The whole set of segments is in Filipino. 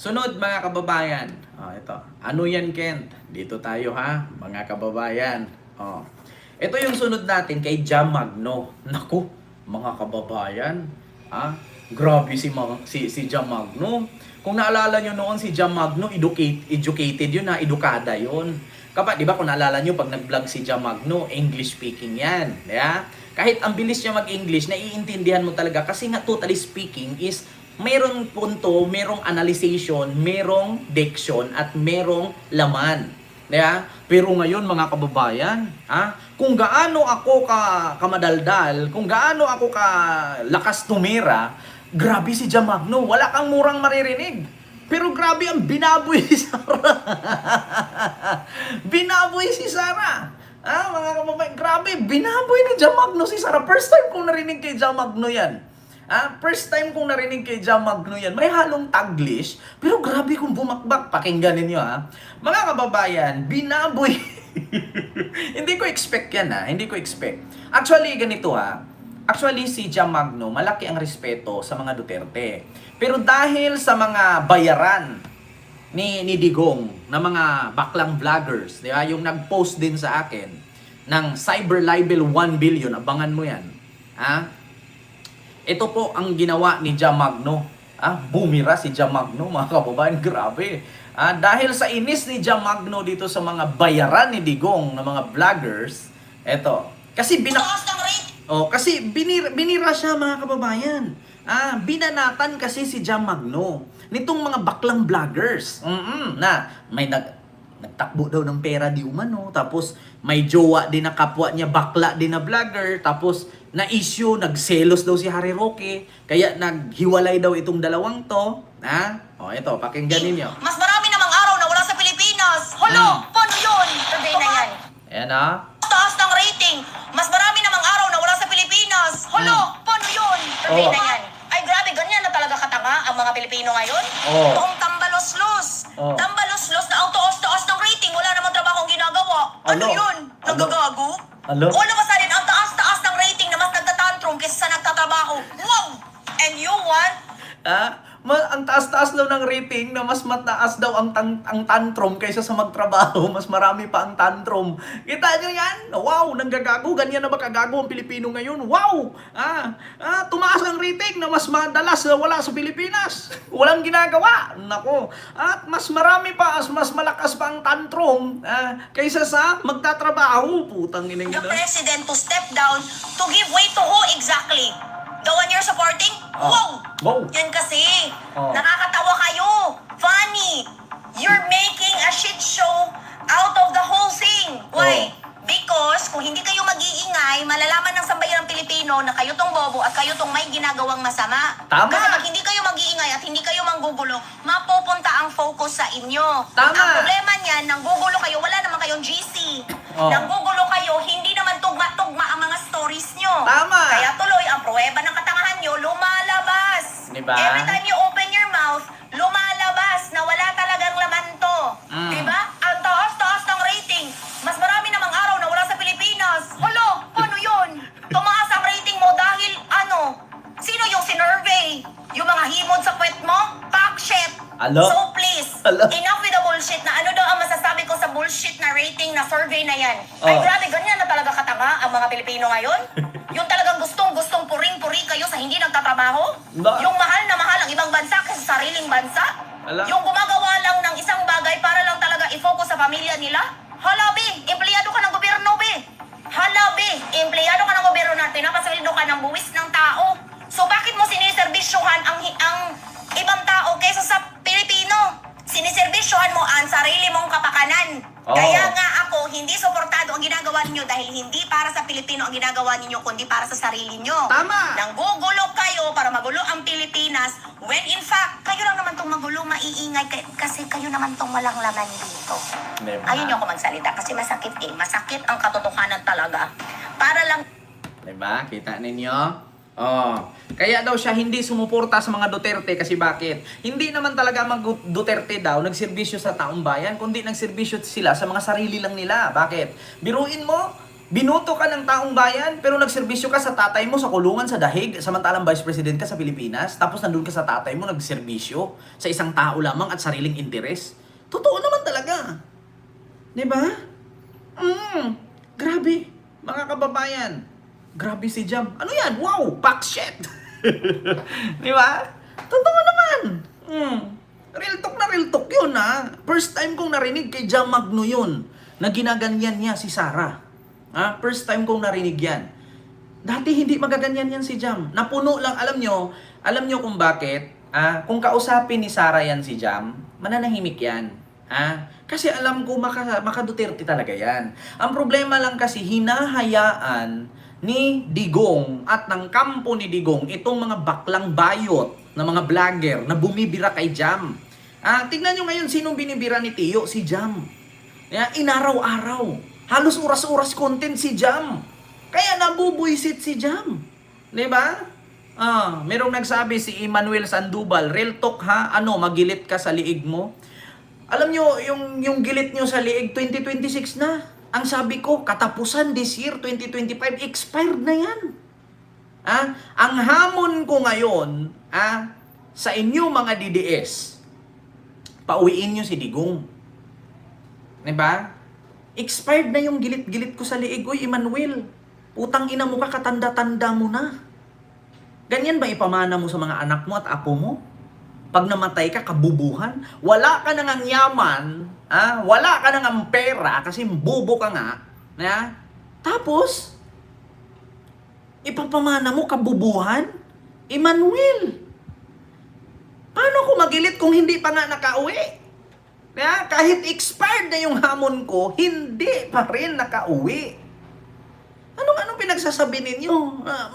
Sunod mga kababayan. Ito. Ano yan, Kent? Dito tayo ha, mga kababayan. Ito yung sunod natin kay Jam Magno. Naku, mga kababayan. Grabe si Jam Magno. Kung naalala nyo noon si Jam Magno, educated yun na, edukada yun. Kapag, di ba kung naalala nyo, pag nag-vlog si Jam Magno, English speaking yan. Yeah? Kahit ang bilis niya mag-English, naiintindihan mo talaga kasi nga totally speaking is merong punto, merong analyzation, merong diction, at merong laman. Yeah? Pero ngayon mga kababayan, kung gaano ako kamadaldal, kung gaano ako lakas tumira, grabe si Jam Magno, wala kang murang maririnig. Pero grabe ang binaboy si Sara. Binaboy si Sara. Mga kababayan, grabe, binaboy ni Jam Magno si Sara. First time kong narinig kay Jam Magno yan. First time kong narinig kay Jam Magno yan. May halong Taglish, pero grabe kung bumakbak. Pakinggan ninyo Mga kababayan, binaboy. Hindi ko expect yan Hindi ko expect. Actually, ganito Actually, si Jam Magno, malaki ang respeto sa mga Duterte. Pero dahil sa mga bayaran ni Digong na mga baklang vloggers, di ba? Yung nag-post din sa akin ng cyber libel 1 billion, abangan mo yan. Ito po ang ginawa ni Jam Magno. Bumira si Jam Magno, mga kababayan, grabe. Dahil sa inis ni Jam Magno dito sa mga bayaran ni Digong na mga vloggers, eto. Kasi binira siya, mga kababayan. Binanatan kasi si Jam Magno nitong mga baklang vloggers. Na may nagtakbo daw ng pera di umano, tapos may jowa din na kapwa niya bakla din na vlogger, tapos na issue, nagselos daw si Harry Roque, kaya naghiwalay daw itong dalawang to. Ito, pakinggan ninyo. Mas marami namang araw na wala sa Pilipinas. Paano yun? Survey na yan. Ayan Taas ng rating. Mas marami namang araw na wala sa Pilipinas. Paano yun? Survey na yan. Ay grabe, ganyan na talaga katanga ang mga Pilipino ngayon. Itong tambalos-los. Tambalos-los na ang taas-taas ng rating. Wala namang trabaho ang ginagawa. Ano yun? Nagagago? All of a sudden, ang taas-taas ng rating na mas nagtatantrum kaysa sa nagtatrabaho. Wow! And you want? Ang taas-taas daw ng rating na mas mataas daw ang tantrum kaysa sa magtrabaho. Mas marami pa ang tantrum. Kita nyo yan? Wow, nanggagago. Ganyan na ba kagago ang Pilipino ngayon? Wow! Tumaas ang rating na mas madalas na wala sa Pilipinas. Walang ginagawa. Nako. At mas marami pa, mas malakas pa ang tantrum kaysa sa magtatrabaho. Putang ina The president to step down to give way to who exactly? The one you're supporting? Wow! Yan kasi. Nakakatawa kayo. Funny. You're making a shit show out of the whole thing. Why? Because kung hindi kayo mag-iingay, malalaman ng sambayan ng Pilipino na kayo tong bobo at kayo tong may ginagawang masama. Tama. Kasi pag hindi kayo mag-iingay at hindi kayo manggugulo, mapupunta ang focus sa inyo. Tama. Ang problema niyan, nanggugulo kayo, wala naman kayong GC. Nanggugulo kayo, hindi naman tugma-tugma ang mga stories nyo. Tama. Kaya tuloy, ang pruweba ng katangahan nyo, lumalabas. Diba? Every time you open your mouth, lumalabas na wala talagang laman to. Diba? Ang taas-taas ng rating. Mas marami namang araw na wala sa Pilipinas. Paano yun? Tumaas ang rating mo dahil sino yung sinurvey? Yung mga himod sa kwet mo? Shit. So please, enough with the bullshit na ano daw ang masasabi ko sa bullshit na rating na survey na yan. Ay grabe, ganyan na talaga katanga ang mga Pilipino ngayon. Yung talagang gustong puring-puri kayo sa hindi nagtatrabaho. Yung mahal na mahal ang ibang bansa kasi sa sariling bansa. Yung gumagawa lang ng isang bagay para lang talaga i-focus sa pamilya nila. Halabi, empleyado ka ng gobyerno, be. Halabi, empleyado ka ng gobyerno na pinapasweldo ka ng buwis ng tao. So bakit mo siniservisyohan ang ibang tao kaysa sa Pilipino? Siniservisyohan mo ang sarili mong kapakanan. Kaya nga ako, hindi suportado ang ginagawa ninyo dahil hindi para sa Pilipino ang ginagawa ninyo, kundi para sa sarili nyo. Tama. Nanggugulo kayo para magulo ang Pilipinas, when in fact, kayo lang naman tong magulo, maiingay, kasi kayo naman tong walang laman dito. Diba? Ayun yung ako magsalita kasi masakit Masakit ang katotohanan talaga. Para lang... Diba? Kita ninyo? Kaya daw siya hindi sumuporta sa mga Duterte kasi bakit? Hindi naman talaga mga Duterte daw nagserbisyo sa taong bayan, kundi nagserbisyo sila sa mga sarili lang nila. Bakit? Biruin mo, Binoto ka ng taong bayan, pero nagserbisyo ka sa tatay mo sa kulungan sa dahig, samantalang vice president ka sa Pilipinas, tapos nandun ka sa tatay mo, nagserbisyo sa isang tao lamang at sariling interes. Totoo naman talaga. Di ba? Grabe, mga kababayan. Grabe si Jam. Ano yan? Wow, pack shit. Di ba? Totoo naman. Real talk yun, ha. First time kong narinig kay Jam Magno yun, na ginaganyan niya si Sarah. First time kong narinig yan. Dati hindi magaganyan yan si Jam. Napuno lang, alam nyo kung bakit. Kung kausapin ni Sarah yan si Jam, mananahimik yan. Kasi alam ko maka Duterte talaga yan. Ang problema lang kasi hinahayaan ni Digong at ng kampo ni Digong itong mga baklang bayot na mga vlogger na bumibira kay Jam. Tingnan nyo ngayon sinong binibira ni Tio, si Jam. Inaraw-araw. Halos oras-oras content si Jam. Kaya nabubuisit si Jam. Di ba? Merong nagsabi si Emmanuel Sandoval, real talk ha, magilit ka sa liig mo. Alam nyo, yung gilit nyo sa liig, 2026 na. Ang sabi ko, katapusan this year, 2025, expired na yan. Ang hamon ko ngayon, sa inyo mga DDS, pauwiin nyo si Digong. Diba? Expired na yung gilit-gilit ko sa liig. Uy, Emmanuel, putang ina mo ka, katanda-tanda mo na. Ganyan ba ipamana mo sa mga anak mo at apo mo? Pag namatay ka, kabubuhan? Wala ka nang ang yaman, wala ka nang ang pera, kasi bubo ka nga. Tapos, ipapamana mo kabubuhan? Emmanuel, paano ko magilit kung hindi pa nga nakauwi? Kahit expired na yung hamon ko, hindi pa rin nakauwi. Anong pinagsasabi ninyo?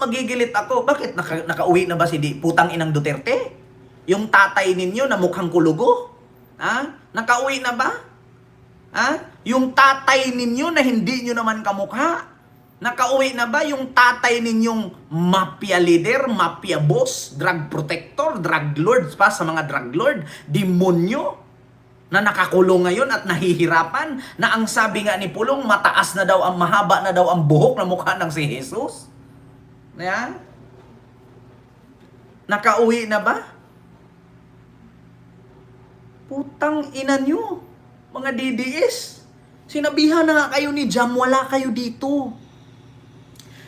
Magigilit ako. Bakit? Nakauwi na ba si putang inang Duterte? Yung tatay ninyo na mukhang kulugo? Nakauwi na ba? Yung tatay ninyo na hindi nyo naman kamukha? Nakauwi na ba yung tatay ninyong mafia leader, mafia boss, drug protector, drug lord, pa sa mga drug lord, demonyo? Na nakakulong ngayon at nahihirapan, na ang sabi nga ni Pulong, mataas na daw, mahaba na daw ang buhok na mukha ng si Jesus. Nakauwi na ba? Putang ina nyo, mga DDS. Sinabihan na kayo ni Jam, wala kayo dito.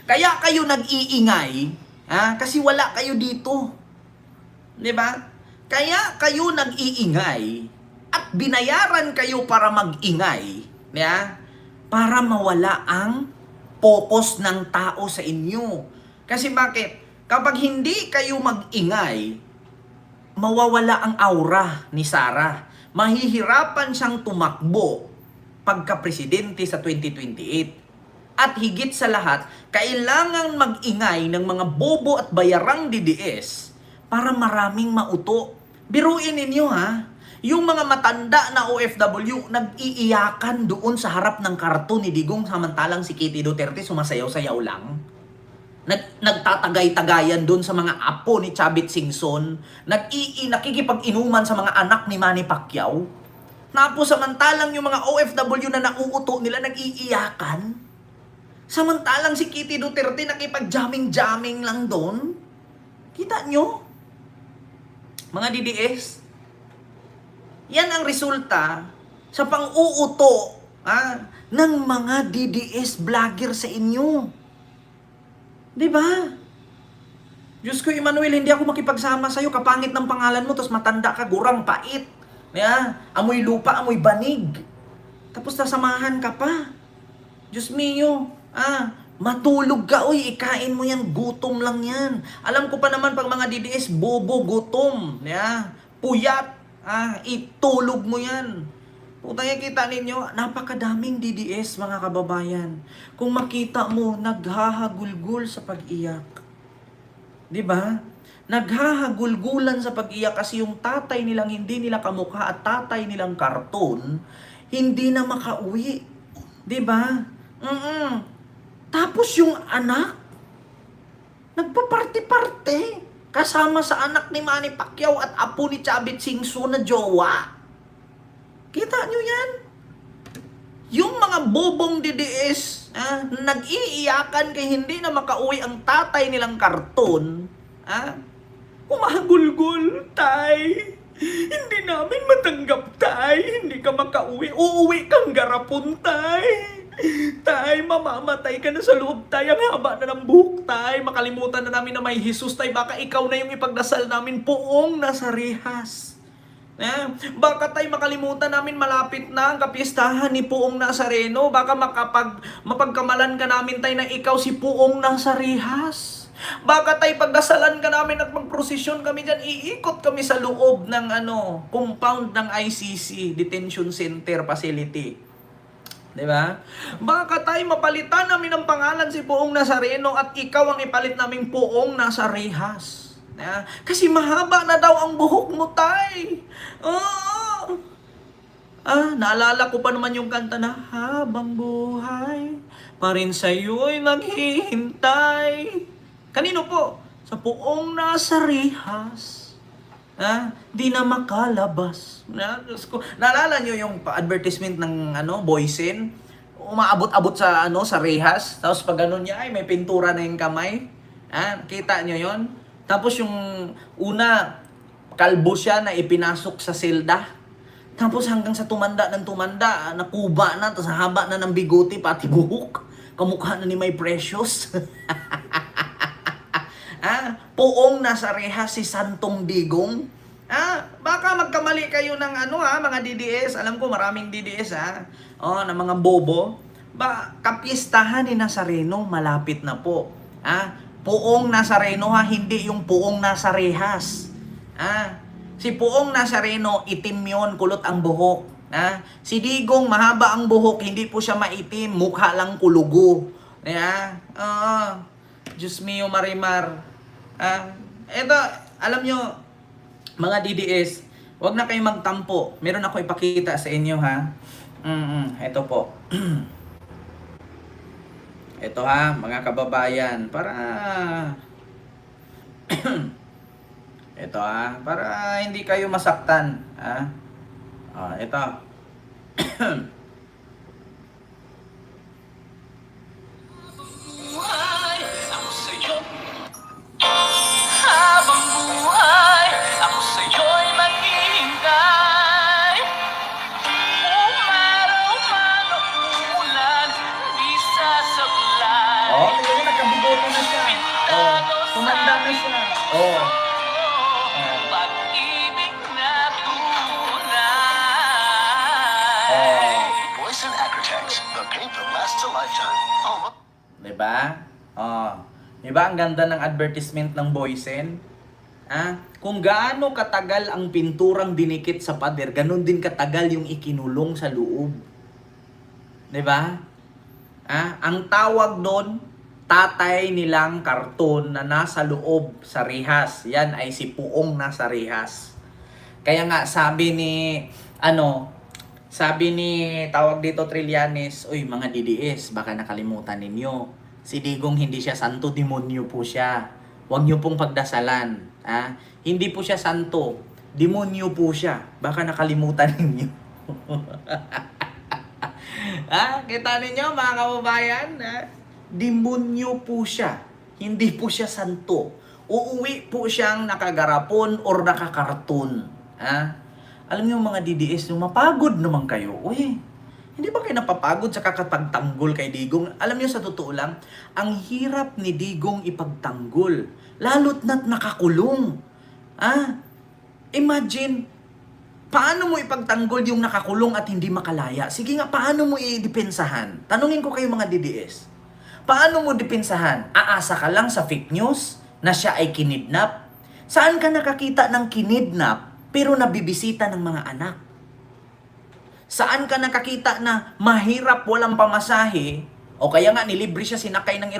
Kaya kayo nag-iingay, kasi wala kayo dito. Diba? Kaya kayo nag-iingay, at binayaran kayo para mag-ingay, para mawala ang focus ng tao sa inyo. Kasi bakit? Kapag hindi kayo mag-ingay, mawawala ang aura ni Sarah. Mahihirapan siyang tumakbo pagka-presidente sa 2028. At higit sa lahat, kailangan mag-ingay ng mga bobo at bayarang DDS para maraming mauto. Biruin ninyo yung mga matanda na OFW nag-iiyakan doon sa harap ng karton ni Digong, samantalang si Kitty Duterte sumasayaw-sayaw lang. Nagtatagay-tagayan doon sa mga apo ni Chavit Singson. Nakikipag-inuman sa mga anak ni Manny Pacquiao. Tapos samantalang yung mga OFW na nauuto nila nag-iiyakan. Samantalang si Kitty Duterte nakipag-jamming-jamming lang doon. Kita nyo? Mga DDS, yan ang resulta sa pang-uuto ng mga DDS vlogger sa inyo. Diba? Diyos ko, Emmanuel, hindi ako makipagsama sa'yo. Kapangit ng pangalan mo, tapos matanda ka, gurang, pait. Amoy lupa, amoy banig. Tapos nasamahan ka pa. Diyos mio, matulog ka, ikain mo yan, gutom lang yan. Alam ko pa naman pag mga DDS, bobo, gutom. Puyat. Itulog mo yan. Putang kita ninyo, napakadaming DDS mga kababayan. Kung makita mo, naghahagulgul sa pag-iyak. Diba? Naghahagulgulan sa pag-iyak kasi yung tatay nilang hindi nila kamukha at tatay nilang karton, hindi na makauwi. Diba? Tapos yung anak, nagpa-party-party. Kasama sa anak ni Manny Pacquiao at apo ni Chavit Singson na jowa. Kita nyo yan? Yung mga bobong DDS, nag-iiyakan kay hindi na makauwi ang tatay nilang karton, umahagulgol, tay. Hindi namin matanggap, tay. Hindi ka makauwi. Uuwi kang garapon, tay. Tay, mamamatay ka na sa loob, tay. Ang haba na ng buhok, tay. Makalimutan na namin na may Jesus, tay. Baka ikaw na yung ipagdasal namin poong nasa rehas. Baka tay makalimutan namin malapit na ang kapistahan ni Puong Nazareno. Baka mapagkamalan ka namin tay na ikaw si Puong Nazarehas. Baka tay pagdasalan ka namin at magprosesyon kami dyan. Iikot kami sa loob ng compound ng ICC, Detention Center Facility. Diba? Baka tay mapalitan namin ang pangalan si Puong Nazareno at ikaw ang ipalit naming Puong Nazarehas. Kasi mahaba na daw ang buhok mo, tay. Oo. Naalala ko pa naman yung kanta na habang buhay pa rin sa'yo'y maghihintay. Kanino po? Sa Puong Nazarehas. Di na makalabas. Naalala nyo yung advertisement ng Boysen? Umaabot-abot sa sa rehas. Tapos pag ganun niya, ay may pintura na yung kamay. Kita nyo yon? Tapos yung una, kalbo siya na ipinasok sa selda. Tapos hanggang sa tumanda ng tumanda, nakuba na, tapos haba na ng bigote, pati buhok. Kamukha na ni May Precious. Puong Nazarehas si Santong Digong. Baka magkamali kayo ng mga DDS. Alam ko maraming DDS na mga bobo. Kapistahan ni Nazareno malapit na po. Puong Nazareno hindi yung Puong Nazarehas. Si Puong Nazareno, itim yun, kulot ang buhok. Si Digong, mahaba ang buhok, hindi po siya maitim, mukha lang kulugo. Diyos mio Marimar. Eto, alam nyo, mga DDS, wag na kayong magtampo. Meron ako ipakita sa inyo, Eto po. Ito mga kababayan, para ito para hindi kayo masaktan, ito. Buhay, ako sa'yo. Habang buhay, ako sa'yo'y maghihintay. Umaraw man o umulan, di sasablay. Tingnan mo, nagkabigoto na siya. Tumanda na siya. Pag-ibig na tunay. Boysen Acrotex, the paint that lasts a lifetime. Diba? Diba ang ganda ng advertisement ng Boysen? Kung gaano katagal ang pinturang dinikit sa pader, ganun din katagal yung ikinulong sa loob. Diba? Ang tawag doon, tatay nilang karton na nasa loob sa rehas. Yan ay si Puong Nazarehas. Kaya nga sabi ni tawag dito Trillanes, uy mga DDS, baka nakalimutan ninyo. Si Digong hindi siya santo, demonyo po siya. Huwag niyo pong pagdasalan. Hindi po siya santo, demonyo po siya. Baka nakalimutan ninyo. Kita ninyo mga kababayan? Demonyo po siya. Hindi po siya santo. Uuwi po siyang nakagarapon or nakakarton. Alam niyo mga DDS, mapagod naman kayo. Hindi ba kayo napapagod sa kakapagtanggol kay Digong? Alam niyo sa totoo lang, ang hirap ni Digong ipagtanggol. Lalo't na't nakakulong. Imagine, paano mo ipagtanggol yung nakakulong at hindi makalaya? Sige nga, paano mo i-depensahan? Tanungin ko kayo mga DDS. Paano mo depensahan? Aasa ka lang sa fake news na siya ay kinidnap? Saan ka nakakita ng kinidnap pero nabibisita ng mga anak? Saan ka nakakita na mahirap walang pamasahe o kaya nga nilibre siya sinakay ng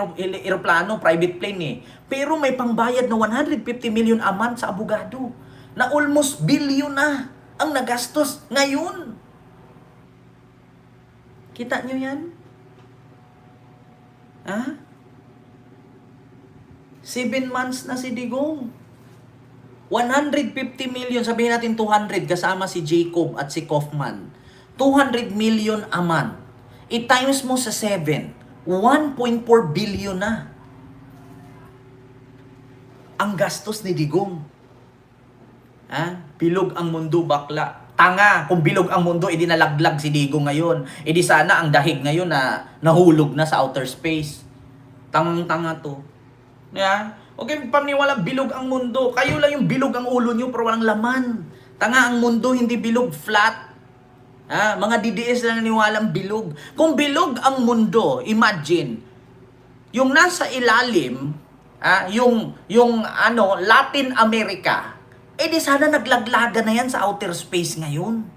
eroplano, private plane pero may pangbayad na 150 million a month sa abogado na almost billion na ang nagastos ngayon. Kita nyo yan? 7 months na si Digong. 150 million, sabihin natin 200 kasama si Jacob at si Kaufman. 200 million a month. I-times mo sa 7, 1.4 billion na. Ang gastos ni Digong. Bilog ang mundo, bakla. Tanga, kung bilog ang mundo, edi nalaglag si Digong ngayon. Edi sana ang dahig ngayon na nahulog na sa outer space. Tangang-tanga to. Okay, paniwala, bilog ang mundo. Kayo lang yung bilog ang ulo nyo pero walang laman. Tanga ang mundo, hindi bilog, flat. Mga DDS lang naniwalang bilog. Kung bilog ang mundo, imagine, yung nasa ilalim, yung Latin America, di sana naglaglaga na yan sa outer space ngayon.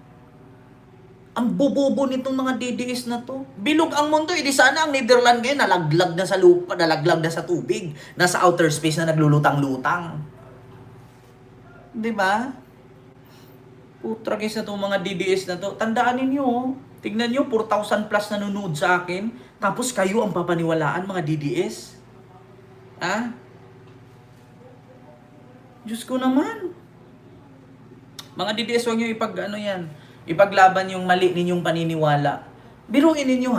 Ang bubobo nitong mga DDS na to. Bilog ang mundo, di sana ang Netherlands ngayon nalaglag na sa lupa, nalaglag na sa tubig, nasa outer space na naglulutang-lutang. Di ba? Putragis na itong mga DDS na to. Tandaan ninyo, tignan nyo, 4,000 plus nanonood sa akin, tapos kayo ang papaniwalaan, mga DDS. Diyos ko naman. Mga DDS, huwag nyo ipaglaban yung mali ninyong paniniwala. Biruin ninyo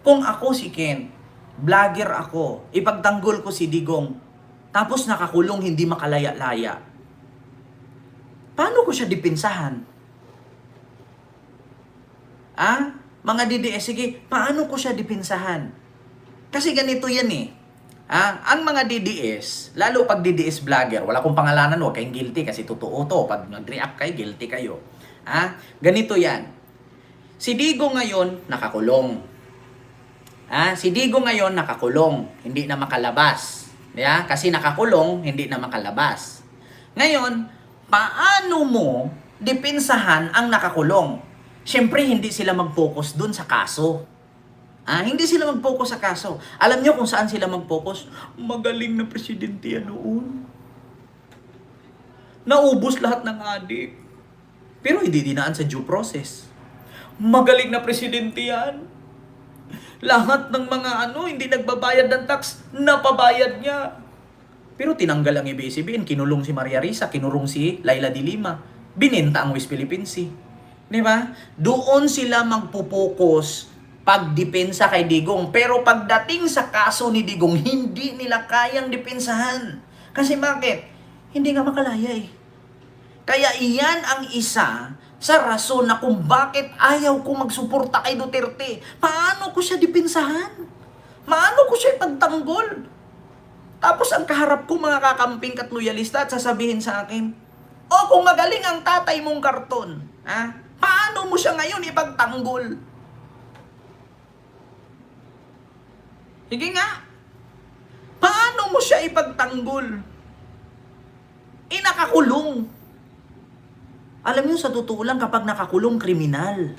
kung ako si Ken, vlogger ako, ipagtanggol ko si Digong, tapos nakakulong hindi makalaya-laya. Paano ko siya dipinsahan? Mga DDS, sige, paano ko siya dipinsahan? Kasi ganito yan ang mga DDS, lalo pag DDS vlogger, wala kong pangalanan, huwag kayong guilty kasi totoo to. Pag nag-react kayo, guilty kayo. Ganito yan. Si Digong ngayon, nakakulong. Si Digong ngayon, nakakulong. Hindi na makalabas. Kasi nakakulong, hindi na makalabas. Ngayon, paano mo dipinsahan ang nakakulong? Siyempre, hindi sila mag-focus dun sa kaso. Hindi sila mag-focus sa kaso. Alam nyo kung saan sila mag-focus? Magaling na presidente yan noon. Naubos lahat ng adik. Pero hindi dinaan sa due process. Magaling na presidente yan. Lahat ng mga hindi nagbabayad ng tax, napabayad niya. Pero tinanggal ang ABS-CBN, kinulong si Maria Risa, kinurong si Laila de Lima, binenta ang West Philippine Sea. Di ba? Doon sila magpupokus pagdepensa kay Digong. Pero pagdating sa kaso ni Digong, hindi nila kayang depensahan. Kasi bakit? Hindi nga makalaya Kaya iyan ang isa sa rason na kung bakit ayaw ko magsuporta kay Duterte. Paano ko siya depensahan? Paano ko siya ipagtanggol? Tapos ang kaharap ko mga kakamping at loyalista at sasabihin sa akin, kung magaling ang tatay mong karton, paano mo siya ngayon ipagtanggol? Sige nga. Paano mo siya ipagtanggol? Nakakulong. Alam niyo, sa totoo lang, kapag nakakulong, kriminal.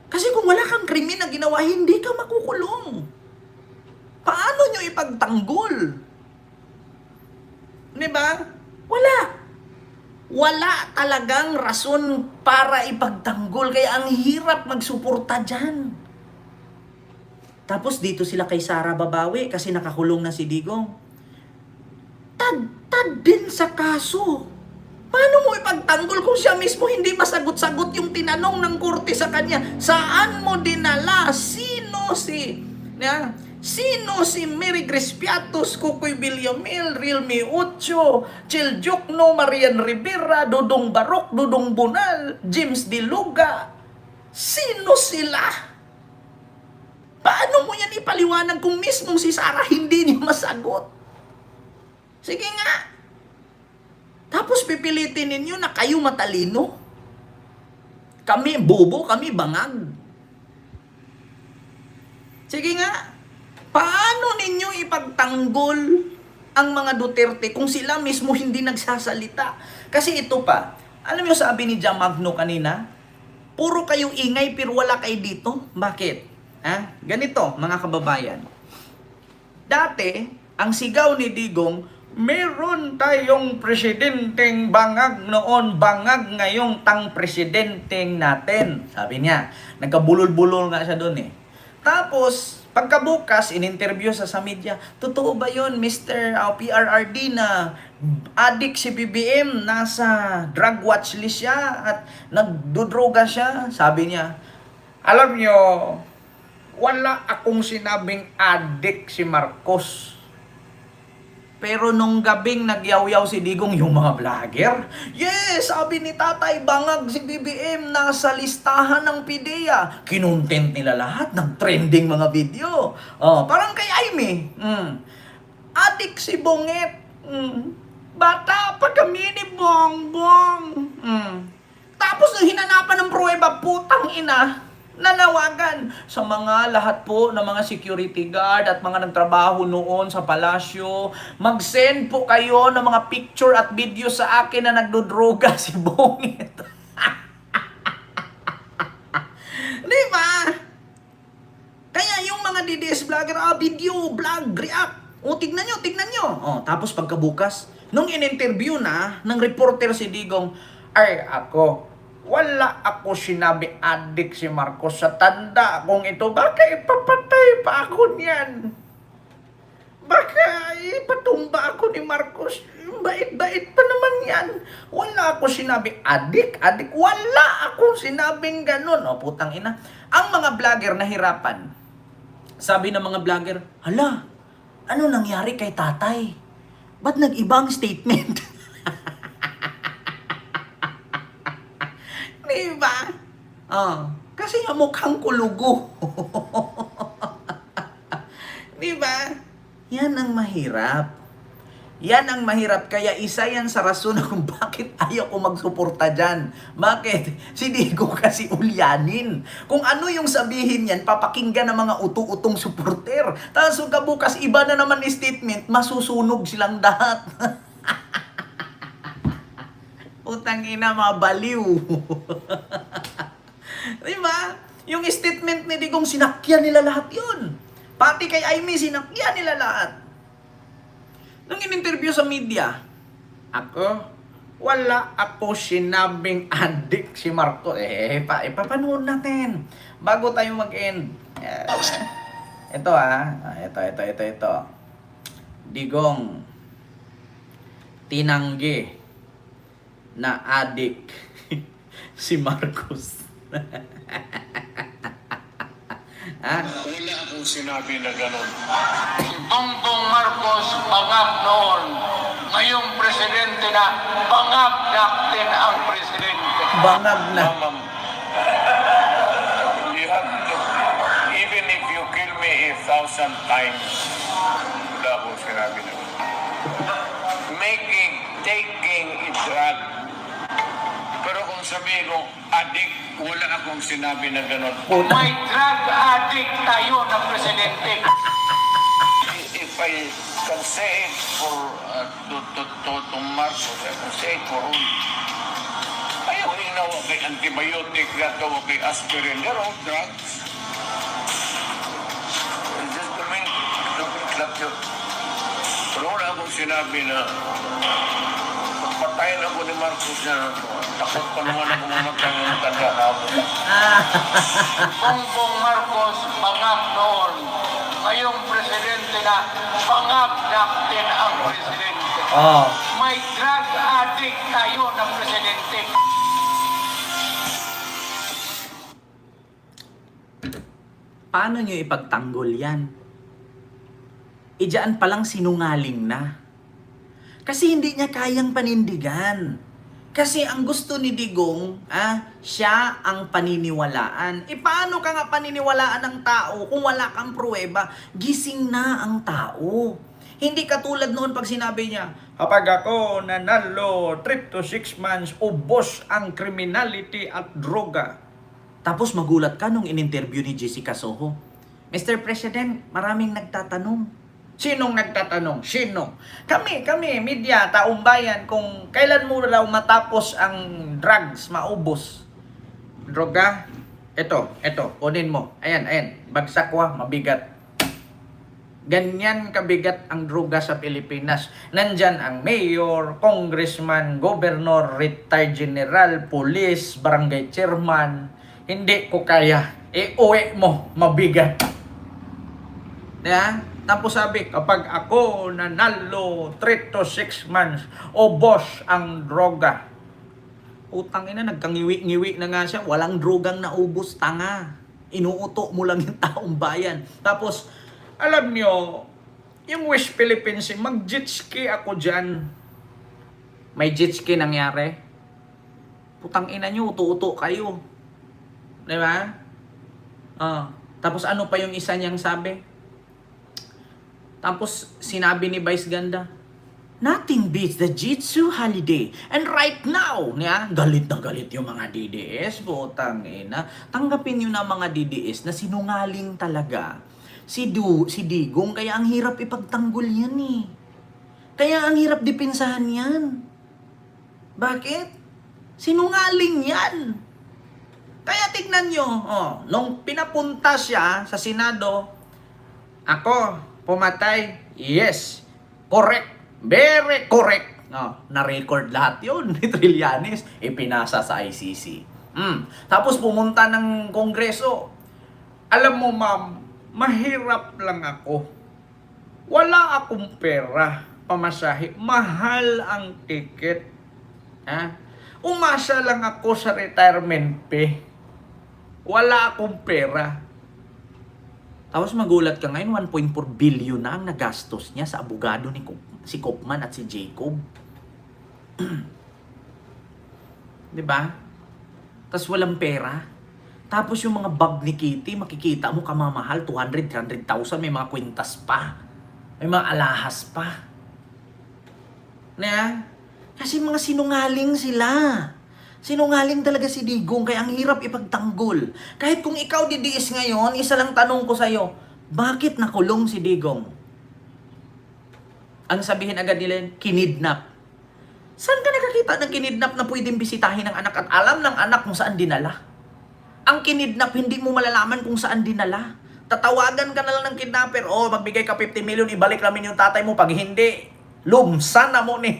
Kasi kung wala kang krimen na ginawa, hindi ka makukulong. Paano nyo ipagtanggol? Diba? Wala. Wala talagang rason para ipagtanggol. Kaya ang hirap magsuporta dyan. Tapos dito sila kay Sara babawi kasi nakakulong na si Digong. Tad din sa kaso. Paano mo ipagtanggol kung siya mismo hindi masagot-sagot yung tinanong ng korte sa kanya? Saan mo dinala? Sino si Mary Crispiatos, Kukoy Villamil, Realme Ocho, Chil Jokno, Marian Rivera, Dudong Barok, Dudong Bunal, James Diluga? Sino sila? Paano mo yan ipaliwanag kung mismong si Sara hindi niya masagot? Sige nga. Tapos pipilitin ninyo na kayo matalino. Kami bobo, kami bangag. Sige nga. Paano ninyo ipagtanggol ang mga Duterte kung sila mismo hindi nagsasalita? Kasi ito pa, alam niyo sabi ni Jam Magno kanina, puro kayo ingay pero wala kayo dito. Bakit? Ganito, mga kababayan. Dati, ang sigaw ni Digong, meron tayong presidenteng bangag noon, bangag ngayong tang presidenteng natin. Sabi niya, nagkabulol-bulol nga siya doon Tapos, pagkabukas, in-interview sa media, totoo ba yun, Mr. PRRD, na addict si BBM, nasa drug watch list siya, at nagdudroga siya? Sabi niya, Alam nyo, wala akong sinabing adik si Marcos. Pero nung gabing nagyaw-yaw si Digong yung mga vlogger, yes, sabi ni Tatay Bangag si BBM nasa listahan ng PIDEA. Kinontent nila lahat ng trending mga video. Oh, parang kay Aimee. Adik si Bonget. Bata pa kami ni Bongbong. Tapos nung hinanapan ng pruweba, putang ina, nanawagan sa mga lahat po ng mga security guard at mga nagtrabaho noon sa palasyo, mag-send po kayo ng mga picture at video sa akin na nagdodroga si Bongit. Di ba? Kaya yung mga DDS vlogger, video, vlog, react. O, tignan nyo. O, tapos pagkabukas, nung in-interview na ng reporter si Digong, ay ako, wala ako sinabi adik si Marcos sa tanda kong ito. Baka ipapatay pa ako niyan. Baka ipatumba ako ni Marcos. Bait-bait pa naman yan. Wala ako sinabi adik. Wala akong sinabing ganun. O putang ina. Ang mga vlogger nahirapan. Sabi ng mga vlogger, hala, ano nangyari kay tatay? Ba't nag-ibang statement? Diba? Kasi nga mukhang kulugo. Diba? Yan ang mahirap. Yan ang mahirap. Kaya isa yan sa rason kung bakit ayaw ko magsuporta dyan. Bakit? Si Digo kasi ulyanin. Kung ano yung sabihin yan, papakinggan ng mga utu-utong suporter. Tapos bukas iba na naman ni statement, masusunog silang lahat. Utang ina, mga baliw. Diba? Yung statement ni Digong, sinakyan nila lahat yun. Pati kay Aimee, sinakyan nila lahat. Nung in-interview sa media, wala ako sinabing adik si Marcos. Papanood natin. Bago tayo mag-end. Ito. Digong, tinanggi na adik si Marcos. Wala akong sinabi na gano'n. Bongbong Marcos, bangag noon. Ngayong presidente na, bangag natin ang presidente. Bangag na. Ma'am, you have to, even if you kill me 1,000 times, wala akong sinabi na gano'n. Taking a drug. Pero kung sabihin ko, adik, wala akong sinabi na gano'n. May drug addict tayo ng presidente. If I can say it for to Marcos, I can say it for all. Ayaw inawa kay antibiotic, gatawa kay aspirin. They're all drugs. It's just the main club yun. Pero wala akong sinabi na pagpatayin ako ni Marcos na takot pa naman ako mamatay ng tanda na ako. Bongbong Marcos, bangag noon. Ngayong presidente na, bangag natin ang presidente. May drug addict tayo ng presidente. Paano nyo ipagtanggol yan? Diyan palang sinungaling na. Kasi hindi niya kayang panindigan. Kasi ang gusto ni Digong, siya ang paniniwalaan. Paano ka nga paniniwalaan ng tao kung wala kang pruweba? Gising na ang tao. Hindi katulad noon pag sinabi niya, kapag ako nanalo 3 to 6 months, ubos ang criminality at droga. Tapos magulat ka nung in-interview ni Jessica Soho. Mr. President, maraming nagtatanong. Sinong nagtatanong? Sino? Kami, media, taong bayan, kung kailan mo raw matapos ang drugs, maubos. Droga? Ito, kunin mo. Ayan, bagsak ko mabigat. Ganyan kabigat ang droga sa Pilipinas. Nandyan ang mayor, congressman, governor, retired general, police, barangay chairman. Hindi ko kaya. Uwi mo, mabigat. Diba? Tapos sabi, kapag ako nanalo 3 to 6 months, ubos ang droga. Utang ina, nagkangiwi-ngiwi na nga siya. Walang drogang naubos, tanga. Inuuto mo lang yung taong bayan. Tapos, alam nyo, yung Wish Philippines, mag-jet ski ako dyan. May jet ski nangyari. Putang ina nyo, uto-uto kayo. Di ba? Tapos ano pa yung isa niyang sabi? Tapos sinabi ni Vice Ganda, nothing beats the Jitsu holiday. And right now, galit na galit yung mga DDS. Putang ina. Tanggapin nyo na mga DDS na sinungaling talaga. Si Digong, kaya ang hirap ipagtanggol yan eh. Kaya ang hirap dipinsahan yan. Bakit? Sinungaling yan. Kaya tignan nyo, nung pinapunta siya sa Senado, ako, pumatay, yes, correct, very correct. Na-record lahat yun ni Trillanes, ipinasa sa ICC. Tapos pumunta ng Kongreso. Alam mo ma'am, mahirap lang ako. Wala akong pera, pamasahe, mahal ang ticket. Umasa lang ako sa retirement pay. Wala akong pera. Tapos magulat ka ngayon, 1.4 billion na ang nagastos niya sa abogado ni si Kopman at si Jacob. Diba? Tapos walang pera. Tapos yung mga bag ni Kitty, makikita mo kamamahal, 200, 300,000, may mga kwintas pa. May mga alahas pa. Kasi mga sinungaling sila. Sinungaling talaga si Digong, kaya ang hirap ipagtanggol. Kahit kung ikaw didiis ngayon, isa lang tanong ko sa'yo, bakit nakulong si Digong? Ang sabihin agad nila, kinidnap. Saan ka nakakita ng kinidnap na pwedeng bisitahin ng anak at alam ng anak kung saan dinala? Ang kinidnap, hindi mo malalaman kung saan dinala. Tatawagan ka na lang ng kidnapper, magbigay ka 50 million, ibalik namin yung tatay mo. Pag hindi, lumsan na mo ni.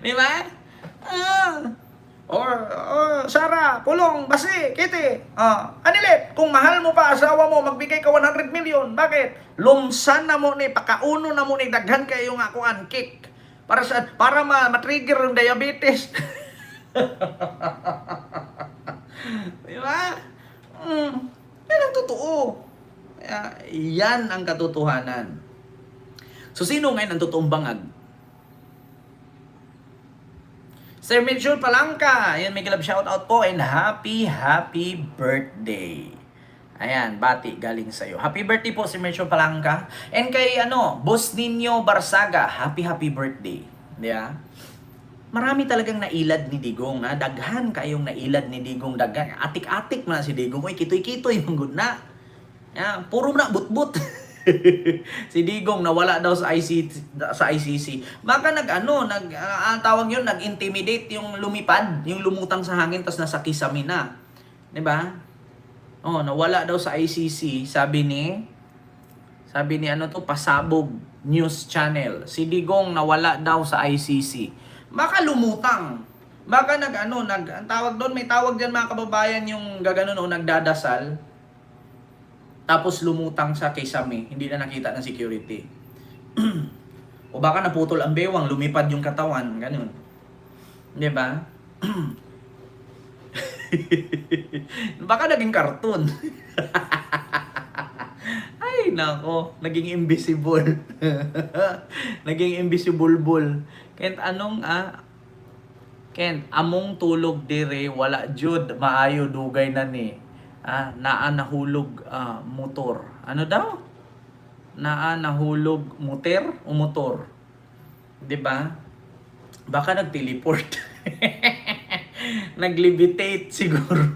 Di ba? Sara, Pulong, Basi, Kitty. Anilit, kung mahal mo pa asawa mo, magbigay ka 100 million. Bakit? Lumsan na mo ni, pakauno na mo ni, daghan kayo nga kuan, kick. Para ma-trigger yung diabetes. Di ba? Yan ang totoo. Yan ang katotohanan. So, sino ngayon ang totoong bangag? Sir Mitchell Palangka, ayan, may glove shoutout po and happy birthday. Ayan, bati galing sa'yo. Happy birthday po si Mitchell Palangka. And kay Boss Nino Barsaga, happy birthday. Diba? Marami talagang nailad ni Digong. Daghan kayong nailad ni Digong. Daghan. Atik-atik na si Digong. Uy, kitoy-kitoy, manggod na. Puro na but-but. Si Digong nawala daw sa ICC. Baka tawag yun, nag-intimidate yung lumipad, yung lumutang sa hangin tapos nasa kisame na. 'Di ba? Nawala daw sa ICC, sabi ni Pasabog News Channel. Si Digong nawala daw sa ICC. Baka lumutang. Baka ang tawag doon, may tawag diyan mga kababayan, yung nagdadasal. Tapos lumutang sa kisame, hindi na nakita ng security. O baka naputol ang bewang, lumipad yung katawan, ganun. 'Di ba? Baka naging cartoon. Ay, nako, naging invisible. Naging invisible ball. Kent among tulog dire, wala jud maayo dugay na ni. Naa nahulog motor. Ano daw? Naa nahulog motor o motor. 'Di ba? Baka nag-teleport. Nag-levitate siguro.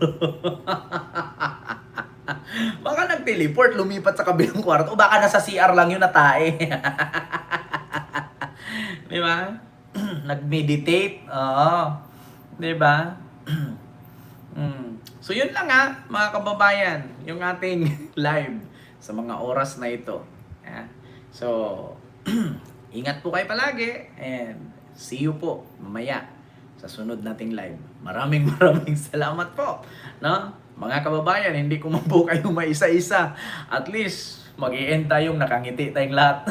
Baka nag-teleport, lumipat sa kabilang kwarto. O baka nasa CR lang yun natae. 'Di ba? Nag-meditate. Di ba? So yun lang mga kababayan, yung ating live sa mga oras na ito. So, ingat po kayo palagi and see you po mamaya sa sunod nating live. Maraming salamat po. Mga kababayan, hindi ko man po kayo maisa-isa. At least, mag-i-end tayong nakangiti tayong lahat.